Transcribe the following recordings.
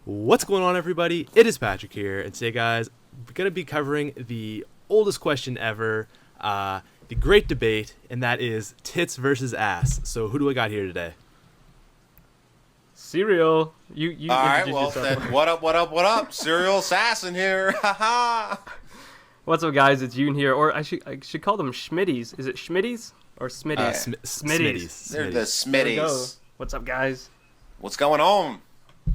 What's going on, everybody? It is Patrick here, and today, guys, we're going to be covering the oldest question ever, the great debate, and that is tits versus ass. So who do I got here today? Cereal. You All right, well, yourself. then what up? Serial assassin here. Haha. What's up, guys? It's Yoon here, or I should call them Schmitties. Is it Schmitties or Smitties? Smitties. They're the There we go. Smitties. What's up, guys? What's going on?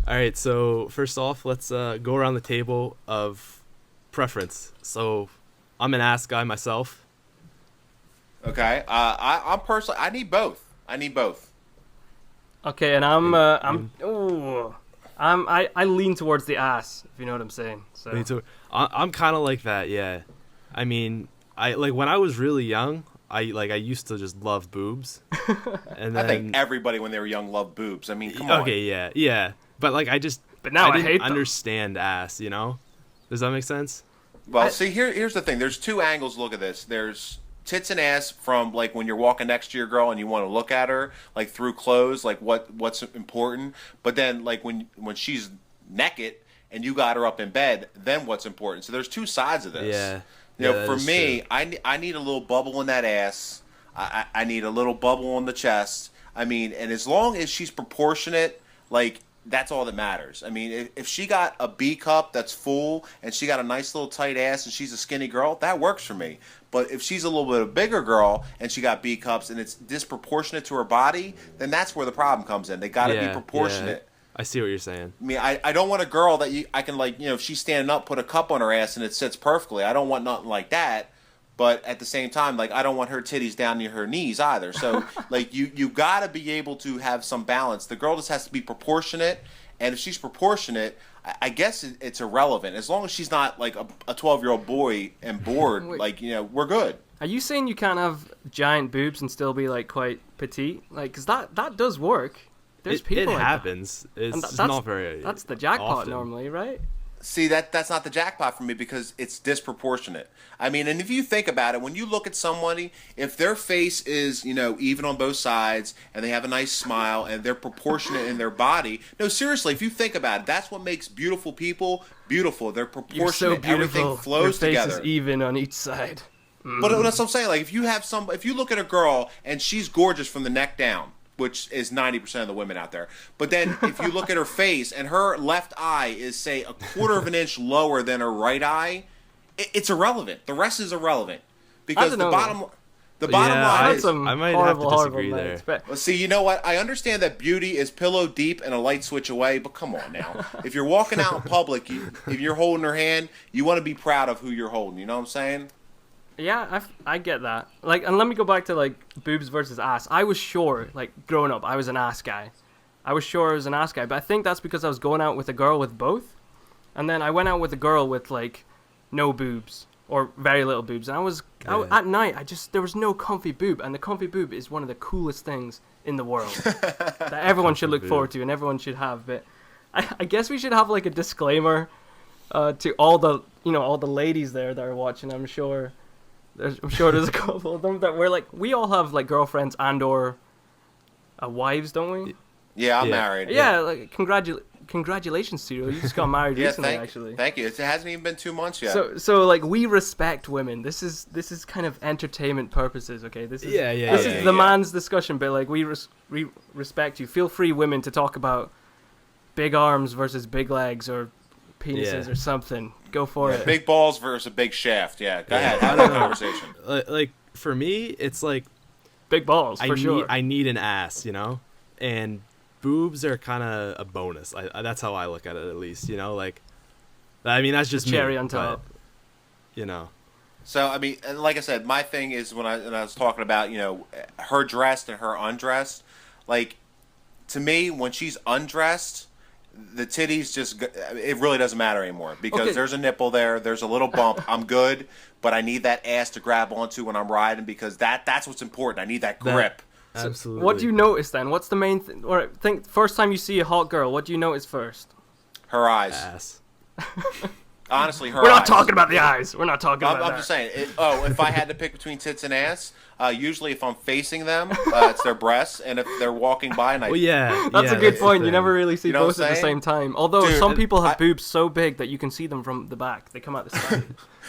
All right, so first off, let's go around the table of preference. So I'm an ass guy myself. Okay. I'm personally, I need both. Okay, and I lean towards the ass, if you know what I'm saying. So I'm kind of like that, yeah. I mean, I like when I was really young, I used to just love boobs. And then, I think everybody when they were young loved boobs. I mean, come on. Okay, yeah. But like But now I didn't hate them. understand ass, you know? Does that make sense? Well, see, here's the thing. There's two angles to look at this. There's tits and ass from like when you're walking next to your girl and you want to look at her like through clothes, like what's important. But then like when she's naked and you got her up in bed, then what's important. So there's two sides of this. Yeah. You know, for me, I need a little bubble in that ass. I need a little bubble in the chest. I mean, and as long as she's proportionate, like that's all that matters. I mean, if she got a B cup that's full and she got a nice little tight ass and she's a skinny girl, that works for me. But if she's a little bit of a bigger girl and she got B cups and it's disproportionate to her body, then that's where the problem comes in. They got to be proportionate. Yeah. I see what you're saying. I mean, I don't want a girl that I can, like, you know, if she's standing up, put a cup on her ass and it sits perfectly. I don't want nothing like that. But at the same time, like, I don't want her titties down near her knees either. So, like, you got to be able to have some balance. The girl just has to be proportionate. And if she's proportionate, I guess it's irrelevant. As long as she's not, like, a 12-year-old boy and bored, like, you know, we're good. Are you saying you can't have giant boobs and still be, like, quite petite? Like, because that does work. There's people it like happens. that. It's That's not very That's the jackpot often. normally, right? See, that's not the jackpot for me because it's disproportionate. I mean, and if you think about it, when you look at somebody, if their face is, you know, even on both sides and they have a nice smile and they're proportionate in their body, no, seriously, if you think about it, that's what makes beautiful people beautiful. They're proportionate. You're so beautiful. Everything flows Your face together. is even on each side. But that's what I'm saying. Like, if you look at a girl and she's gorgeous from the neck down, which is 90% of the women out there. But then if you look at her face and her left eye is, say, a quarter of an inch lower than her right eye, it's irrelevant. The rest is irrelevant. Because the bottom line is... I might have to disagree there. Well, see, you know what? I understand that beauty is pillow deep and a light switch away, but come on now. If you're walking out in public, if you're holding her hand, you want to be proud of who you're holding. You know what I'm saying? Yeah, I get that. Like, and let me go back to, like, boobs versus ass. I was sure, like, growing up, I was an ass guy. I was sure I was an ass guy, but I think that's because I was going out with a girl with both. And then I went out with a girl with, like, no boobs or very little boobs. And at night, there was no comfy boob. And the comfy boob is one of the coolest things in the world that everyone should look forward to and everyone should have. But I guess we should have, like, a disclaimer to all the ladies there that are watching, I'm sure. I'm sure there's a couple of them that we all have like girlfriends and or wives, don't we? Yeah, I'm married. Yeah, like congratulations to you. You just got married recently, actually. Thank you. It hasn't even been 2 months yet. So like we respect women. This is kind of entertainment purposes, okay? This is the man's discussion, but like we respect you. Feel free, women, to talk about big arms versus big legs or penises or something. Go for it. Big balls versus a big shaft. Yeah, go ahead. Have that conversation. Like for me, it's like big balls for sure. I need an ass, you know, and boobs are kind of a bonus. That's how I look at it, at least. You know, like I mean that's just cherry me, on top. But, you know. So I mean, and like I said, my thing is when I was talking about, you know, her dressed and her undressed. Like to me, when she's undressed, the titties it really doesn't matter anymore because there's a nipple there's a little bump. I'm good, but I need that ass to grab onto when I'm riding because that's what's important. I need that grip. Absolutely. What do you notice then? What's the main thing? Or first time you see a hot girl, what do you notice first? Her eyes. Ass. honestly, her We're not eyes. talking about the eyes. We're not talking about I'm that. just saying. If I had to pick between tits and ass, usually if I'm facing them, it's their breasts, and if they're walking by, and I Well, yeah. That's yeah, a good the point. You thing. never really see You know what both at I'm the saying? same time. Although Dude, some people have boobs so big that you can see them from the back. They come out the side.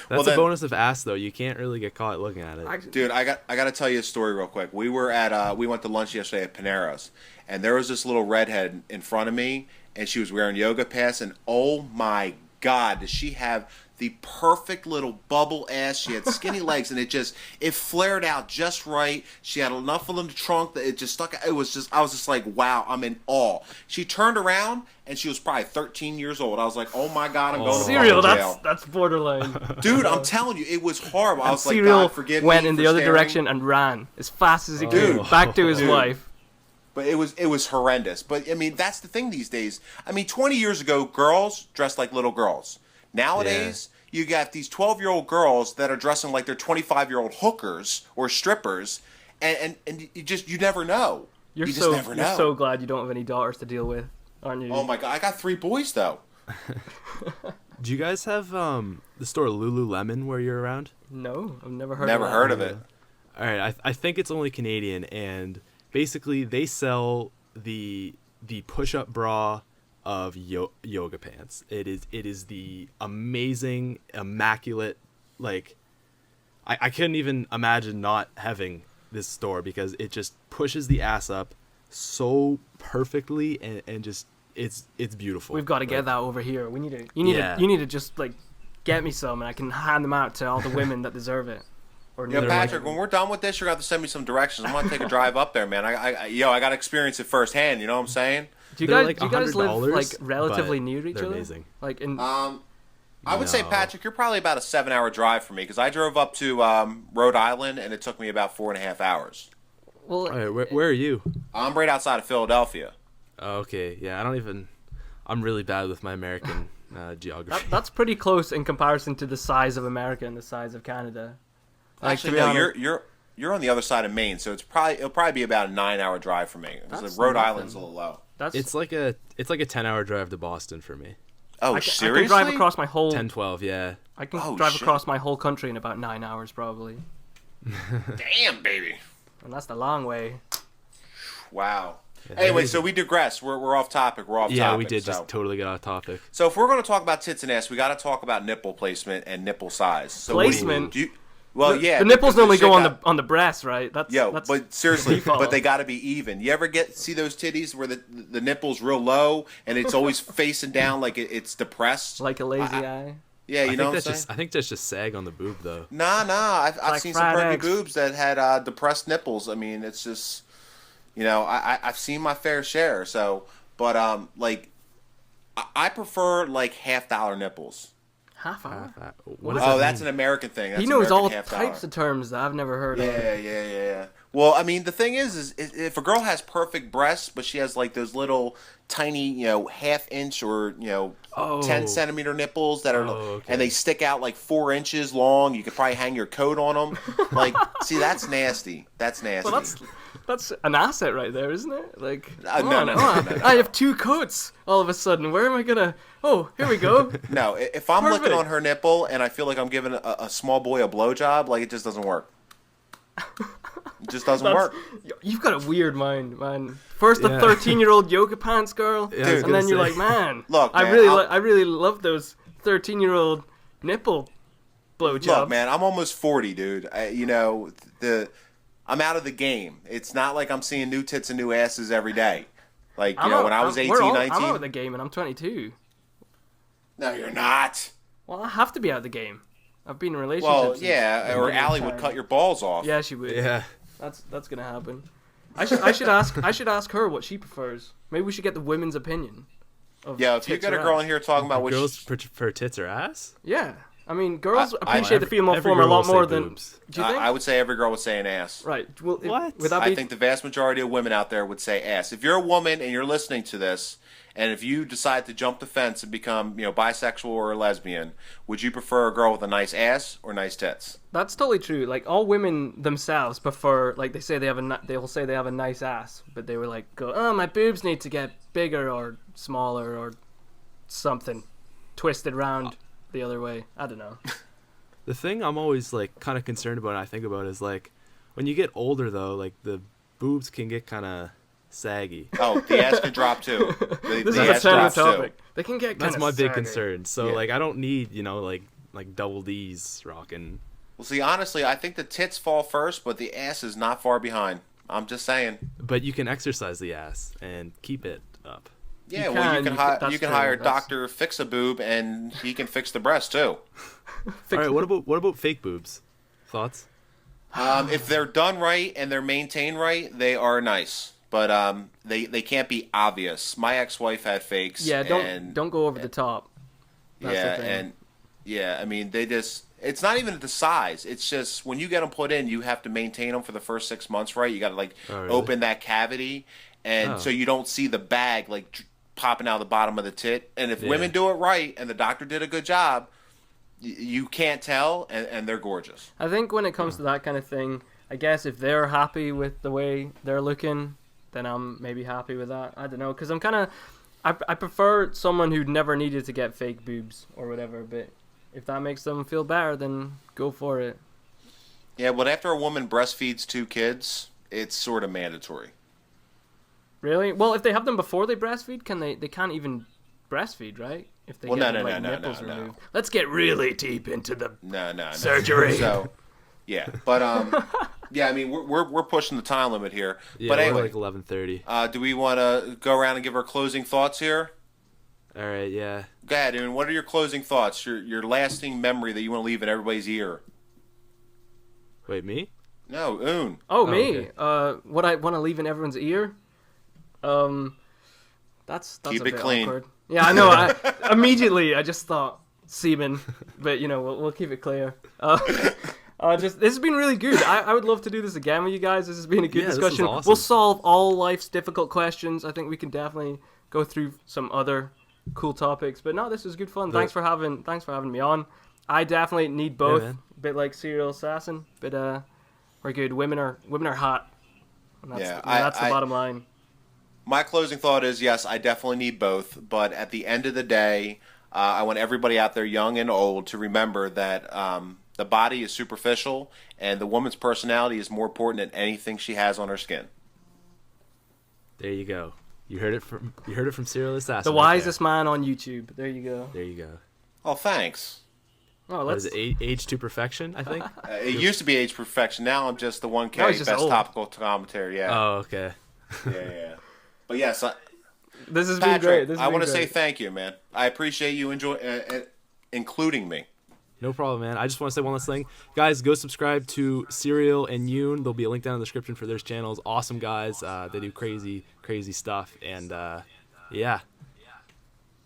That's then- a bonus of ass, though. You can't really get caught looking at it. Dude, I got to tell you a story real quick. We went to lunch yesterday at Panera's, and there was this little redhead in front of me, and she was wearing yoga pants, and oh my God, does she have the perfect little bubble ass? She had skinny legs, and it flared out just right. She had enough of the trunk that it just stuck. I was just like, wow, I'm in awe. She turned around, and she was probably 13 years old. I was like, oh my God, I'm going to Cereal, fucking jail. that's borderline. Dude, I'm telling you, it was horrible. I was like, Cereal God, forgive went me in for the other staring. direction and ran as fast as he Dude. could back to his Dude. wife. But it was horrendous. But I mean, that's the thing these days. I mean, 20 years ago, girls dressed like little girls. Nowadays, you got these 12-year-old girls that are dressing like they're 25-year-old hookers or strippers, and you never know. You just never know. You're so glad you don't have any daughters to deal with, aren't you? Oh my God, I got 3 boys though. Do you guys have the store Lululemon where you're around? No, I've never heard. Never of that. heard of it. All right, I think it's only Canadian, and basically they sell the push-up bra of yoga pants. It is the amazing, immaculate, like I couldn't even imagine not having this store because it just pushes the ass up so perfectly and just it's beautiful. We've got to get that over here. We need to. You need to just like get me some, and I can hand them out to all the women that deserve it. Or Yeah, need Patrick, it. when we're done with this, you're going to have to send me some directions. I'm going to take a drive up there, man. I got to experience it firsthand. You know what I'm saying? Do you They're guys, like do you guys live $100, like relatively but near each they're other? amazing. Like in I would say, No. Patrick, you're probably about a 7-hour drive for me because I drove up to Rhode Island and it took me about 4.5 hours. well, All right, where are you? I'm right outside of Philadelphia. Oh, okay, yeah, I'm really bad with my American geography. that's pretty close in comparison to the size of America and the size of Canada. Like, Actually, to be no, honest- you're on the other side of Maine, so it'll probably be about a 9-hour drive for me. That's Rhode nothing. Island's a little low. That's It's like a 10-hour drive to Boston for me. Oh, I seriously? can drive across my whole. 10-12, yeah. I can Oh, drive shit. across my whole country in about 9 hours probably, Damn, baby. and that's the long way. Wow. Anyway, so we digress. We're off topic. We're off topic. Yeah, we did so. just totally get off topic. So if we're going to talk about tits and ass, we got to talk about nipple placement and nipple size. So what do you- Placement? do you- well, yeah. The nipples because normally shit go got- on the breast, right? That's but seriously, default. but they got to be even. You ever see those titties where the nipple's real low and it's always facing down like it's depressed? like a lazy eye. Yeah, you know what I'm saying? I think that's just sag on the boob though. Nah. I've like seen some fried perky eggs. boobs that had depressed nipples. I mean, it's just, I've seen my fair share. So, but I prefer like $50 nipples. Half hour. What does Oh, that that's mean? an American thing. That's He knows American all $50. types of terms that I've never heard of. Yeah. Well, I mean, the thing is if a girl has perfect breasts, but she has like those little tiny, half-inch or 10-centimeter nipples that are, okay. and they stick out like 4 inches long. You could probably hang your coat on them. Like, see, that's nasty. That's nasty. Well, that's an asset right there, isn't it? Like, come no, on, no, oh, no. I have 2 coats all of a sudden. Where am I gonna? Oh, here we go. No, if I'm Perfect. looking on her nipple and I feel like I'm giving a small boy a blowjob, like, it just doesn't work. It just doesn't work. You've got a weird mind, man. First, the Yeah. 13-year-old yoga pants girl, Yeah, I was and then gonna you're say. like, man, Look, I man, really love those 13-year-old nipple blowjobs. Look, man, I'm almost 40, dude. I'm out of the game. It's not like I'm seeing new tits and new asses every day. Like, when I was 18, 19. I'm out of the game, and I'm 22. No, you're not. Well, I have to be out of the game. I've been in relationships. Well, since yeah, or the Allie time. would cut your balls off. Yeah, she would. Yeah. That's gonna happen. I should ask her what she prefers. Maybe we should get the women's opinion. Of Yeah, if you tits got a or girl ass. in here talking about what Girls prefer tits or ass? Yeah, I mean, girls I- appreciate the female every form a girl lot will more say than. boobs. Do you think? I would say every girl would say an ass. Right. Well, What? would that I be? think the vast majority of women out there would say ass. If you're a woman and you're listening to this, and if you decide to jump the fence and become, bisexual or a lesbian, would you prefer a girl with a nice ass or nice tits? That's totally true. Like all women themselves prefer, like they'll say they have a nice ass, but they were like, oh, my boobs need to get bigger or smaller or something, twisted round. the other way. I don't know. The thing I'm always like kind of concerned about and I think about is like when you get older though, like the boobs can get kind of saggy. Oh, the ass could drop too. This The is a ass terrible drops too. topic. They can get That's kind my of big concern. So Yeah. like I don't need, like double D's rocking. Well, see, honestly, I think the tits fall first, but the ass is not far behind. I'm just saying. But you can exercise the ass and keep it up. Yeah, You well, can, you can that's hire true, Doctor Fix a Boob, and he can fix the breast too. All right, what about fake boobs? Thoughts? If they're done right and they're maintained right, they are nice. But they can't be obvious. My ex-wife had fakes. Yeah, and, don't go over the top. That's yeah, the thing. and yeah, I mean they just. It's not even the size. It's just when you get them put in, you have to maintain them for the first 6 months, right? You got to like Oh, really? open that cavity, and Oh. so you don't see the bag like popping out the bottom of the tit. And if Yeah. women do it right, and the doctor did a good job, you can't tell, and they're gorgeous. I think when it comes to that kind of thing, I guess if they're happy with the way they're looking, then I'm maybe happy with that. I don't know, because I'm kind of... I prefer someone who never needed to get fake boobs or whatever, but if that makes them feel better, then go for it. Yeah, but after a woman breastfeeds 2 kids, it's sort of mandatory. Really? Well, if they have them before they breastfeed, they can't even breastfeed, right? If they Well, get no, nipples no. removed. Let's get really deep into the No. surgery. So, yeah, but yeah, I mean we're pushing the time limit here. Yeah, but we're anyway, like 11:30. do we want to go around and give our closing thoughts here? All right, yeah. Go ahead, and what are your closing thoughts? Your lasting memory that you want to leave in everybody's ear? Wait, me? No, Oon. Oh, Oh, me. okay. What I want to leave in everyone's ear? That's Keep a it bit clean. awkward. Yeah, I know. Immediately, I just thought semen, but we'll keep it clear. This has been really good. I would love to do this again with you guys. This has been a good Yeah, this is discussion. awesome. We'll solve all life's difficult questions. I think we can definitely go through some other cool topics. But no, this was good fun. Thanks for having me on. I definitely need both. man. A bit like Serial Assassin, but we're good. Women are hot. And that's, Yeah, that's the bottom line. My closing thought is yes, I definitely need both. But at the end of the day, I want everybody out there, young and old, to remember that the body is superficial, and the woman's personality is more important than anything she has on her skin. There you go. You heard it from Serial Assassin. The right wisest man on YouTube. There you go. There you go. Oh, thanks. Oh, What is let's. it? Age to perfection, I think. It used to be Age Perfection. Now I'm just the 1K Now he's just best old. topical commentary. Yeah, Oh, okay. yeah. But yes, This has been great. Patrick, This has I been want to say great. thank you, man. I appreciate you including me. No problem, man. I just want to say one last thing. Guys, go subscribe to Serial and Yoon. There'll be a link down in the description for their channels. Awesome guys. They do crazy stuff. And, yeah.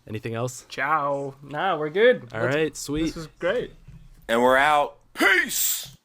Anything else? Ciao. Nah, we're good. All right, sweet. This is great. And we're out. Peace!